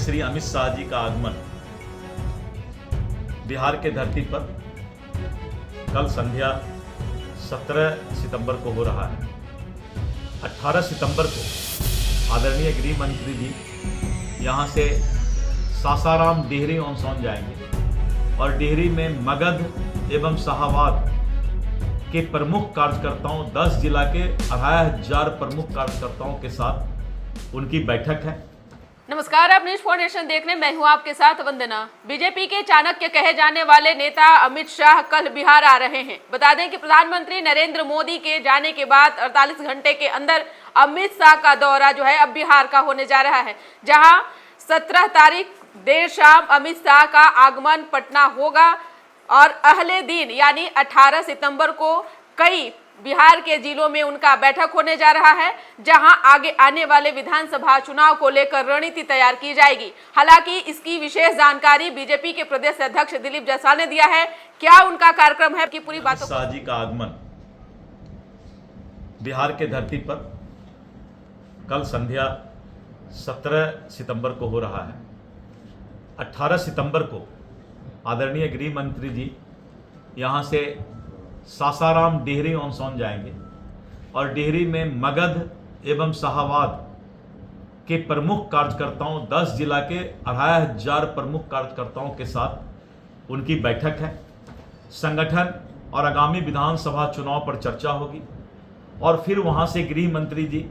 श्री अमित शाह जी का आगमन बिहार के धरती पर कल संध्या 17 सितंबर को हो रहा है। 18 सितंबर को आदरणीय गृह मंत्री जी यहाँ से सासाराम डिहरी ऑन सोन जाएंगे और डिहरी में मगध एवं शाहाबाद के प्रमुख कार्यकर्ताओं 10 जिला के 25,000 प्रमुख कार्यकर्ताओं के साथ उनकी बैठक है। नमस्कार, आप न्यूज फाउंडेशन देख रहे हैं। मैं हूं आपके साथ वंदना। बीजेपी के चाणक्य कहे जाने वाले नेता अमित शाह कल बिहार आ रहे हैं। बता दें कि प्रधानमंत्री नरेंद्र मोदी के जाने के बाद 48 घंटे के अंदर अमित शाह का दौरा जो है अब बिहार का होने जा रहा है, जहां 17 तारीख देर शाम अमित शाह का आगमन पटना होगा और अगले दिन यानी 18 सितंबर को कई बिहार के जिलों में उनका बैठक होने जा रहा है, जहां आगे आने वाले विधानसभा चुनाव को लेकर रणनीति तैयार की जाएगी। हालांकि इसकी विशेष जानकारी बीजेपी के प्रदेश अध्यक्ष दिलीप जायसवाल ने दिया है। क्या उनका कार्यक्रम है की पूरी बातों शाह जी का आगमन बिहार के धरती पर कल संध्या 17 सितंबर को हो रहा है। 18 सितंबर को आदरणीय गृह मंत्री जी यहाँ से सासाराम डिहरी ऑन सोन जाएंगे और डिहरी में मगध एवं शाहाबाद के प्रमुख कार्यकर्ताओं 10 जिला के 25,000 प्रमुख कार्यकर्ताओं के साथ उनकी बैठक है। संगठन और आगामी विधानसभा चुनाव पर चर्चा होगी और फिर वहाँ से गृह मंत्री जी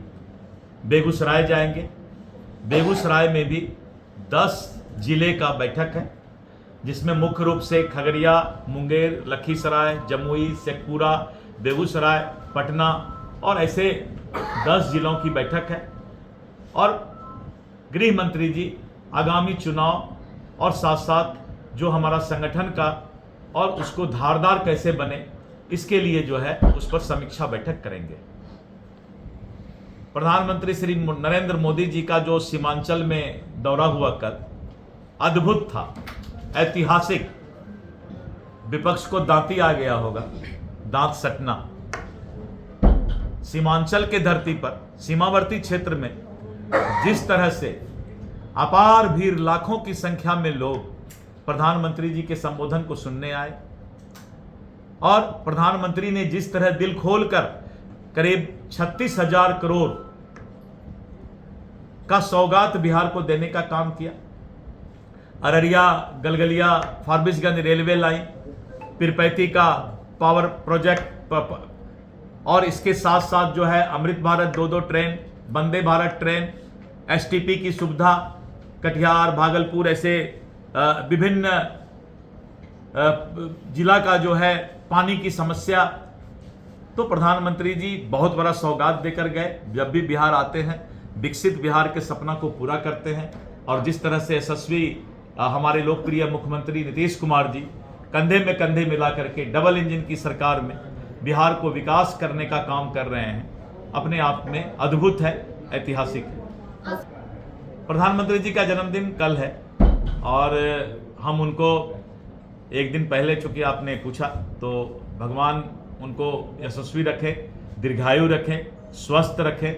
बेगूसराय जाएंगे। बेगूसराय में भी 10 जिले का बैठक है, जिसमें मुख्य रूप से खगड़िया, मुंगेर, लखीसराय, जमुई, शेखपुरा, बेगूसराय, पटना और ऐसे 10 जिलों की बैठक है। और गृह मंत्री जी आगामी चुनाव और साथ साथ जो हमारा संगठन का और उसको धारदार कैसे बने इसके लिए जो है उस पर समीक्षा बैठक करेंगे। प्रधानमंत्री श्री नरेंद्र मोदी जी का जो सीमांचल में दौरा हुआ कल अद्भुत था, ऐतिहासिक। विपक्ष को दांती आ गया होगा, दांत सटना। सीमांचल के धरती पर सीमावर्ती क्षेत्र में जिस तरह से अपार भीड़, लाखों की संख्या में लोग प्रधानमंत्री जी के संबोधन को सुनने आए और प्रधानमंत्री ने जिस तरह दिल खोलकर करीब 36,000 करोड़ का सौगात बिहार को देने का काम किया। अररिया, गलगलिया, फारबिसगंज रेलवे लाइन, पीरपैंती का पावर प्रोजेक्ट और इसके साथ साथ जो है Amrit Bharat 2-2 train, Vande Bharat train, STP की सुविधा, कटिहार, भागलपुर, ऐसे विभिन्न जिला का जो है पानी की समस्या। तो प्रधानमंत्री जी बहुत बड़ा सौगात देकर गए। जब भी बिहार आते हैं विकसित बिहार के सपना को पूरा करते हैं और जिस तरह से यशस्वी हमारे लोकप्रिय मुख्यमंत्री नीतीश कुमार जी कंधे में कंधे मिला करके डबल इंजन की सरकार में बिहार को विकास करने का काम कर रहे हैं, अपने आप में अद्भुत है, ऐतिहासिक है। प्रधानमंत्री जी का जन्मदिन कल है और हम उनको एक दिन पहले, चूंकि आपने पूछा, तो भगवान उनको यशस्वी रखे, दीर्घायु रखे, स्वस्थ रखे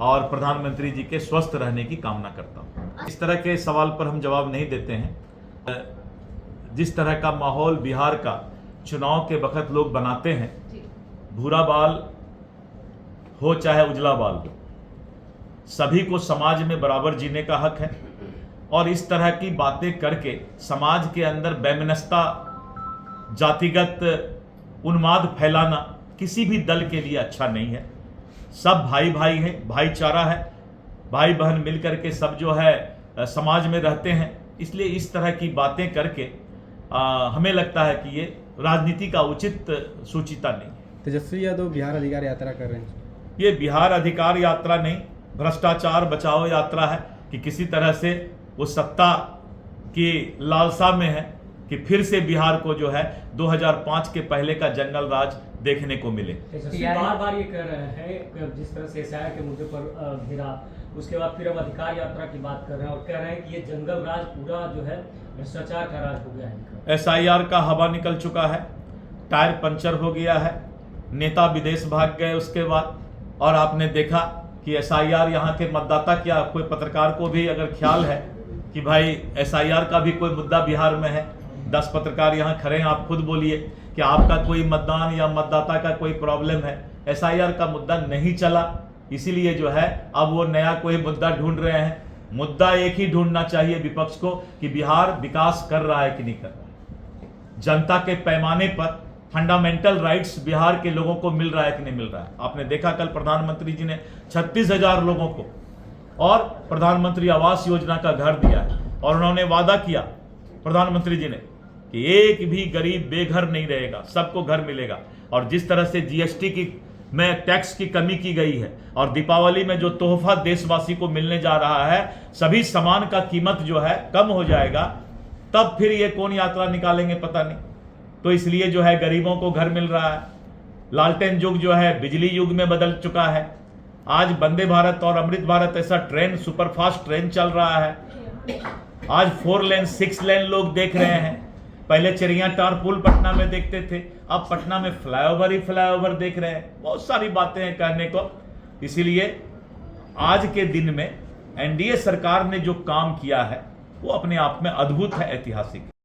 और प्रधानमंत्री जी के स्वस्थ रहने की कामना करता हूँ। इस तरह के सवाल पर हम जवाब नहीं देते हैं। जिस तरह का माहौल बिहार का चुनाव के वक्त लोग बनाते हैं, भूरा बाल हो चाहे उजला बाल हो, सभी को समाज में बराबर जीने का हक है और इस तरह की बातें करके समाज के अंदर वैमनस्यता, जातिगत उन्माद फैलाना किसी भी दल के लिए अच्छा नहीं है। सब भाई भाई है, भाईचारा है, भाई बहन मिलकर के सब जो है समाज में रहते हैं। इसलिए इस तरह की बातें करके हमें लगता है कि ये राजनीति का उचित सूचिता नहीं है। तेजस्वी यादव बिहार अधिकार यात्रा कर रहे हैं। ये बिहार अधिकार यात्रा नहीं, भ्रष्टाचार बचाओ यात्रा है कि किसी तरह से वो सत्ता की लालसा में है कि फिर से बिहार को जो है 2005 के पहले का जंगल राज देखने को मिले। बार बार ये कह रहे हैं जिस तरह से एसआईआर के मुद्दे पर घिरा, उसके बाद फिर हम अधिकार यात्रा की बात कर रहे हैं और कह रहे हैं कि ये जंगल राज पूरा जो है भ्रष्टाचार का राज हो गया है। एसआईआर का हवा निकल चुका है, टायर पंचर हो गया है, नेता विदेश भाग गए उसके बाद, और आपने देखा कि एसआईआर यहाँ के मतदाता, क्या कोई पत्रकार को भी अगर ख्याल है कि भाई SIR का भी कोई मुद्दा बिहार में है। 10 पत्रकार यहाँ खड़े हैं, आप खुद बोलिए कि आपका कोई मतदान या मतदाता का कोई प्रॉब्लम है। SIR का मुद्दा नहीं चला, इसीलिए जो है अब वो नया कोई मुद्दा ढूंढ रहे हैं। मुद्दा एक ही ढूंढना चाहिए विपक्ष को कि बिहार विकास कर रहा है कि नहीं कर रहा है, जनता के पैमाने पर फंडामेंटल राइट्स बिहार के लोगों को मिल रहा है कि नहीं मिल रहा है। आपने देखा कल प्रधानमंत्री जी ने 36,000 लोगों को और प्रधानमंत्री आवास योजना का घर दिया है, और उन्होंने वादा किया प्रधानमंत्री जी ने कि एक भी गरीब बेघर नहीं रहेगा, सबको घर मिलेगा। और जिस तरह से GST की में टैक्स की कमी की गई है और दीपावली में जो तोहफा देशवासी को मिलने जा रहा है, सभी सामान का कीमत जो है कम हो जाएगा, तब फिर ये कौन यात्रा निकालेंगे पता नहीं। तो इसलिए जो है गरीबों को घर मिल रहा है। लालटेन युग जो है बिजली युग में बदल चुका है। आज वंदे भारत और अमृत भारत ऐसा ट्रेन, सुपरफास्ट ट्रेन चल रहा है। आज 4 लेन 6 लेन लोग देख रहे हैं। पहले चिड़ियाटार पुल पटना में देखते थे, अब पटना में फ्लाईओवर ही फ्लाईओवर देख रहे हैं। बहुत सारी बातें हैं कहने को। इसीलिए आज के दिन में NDA सरकार ने जो काम किया है वो अपने आप में अद्भुत है, ऐतिहासिक है।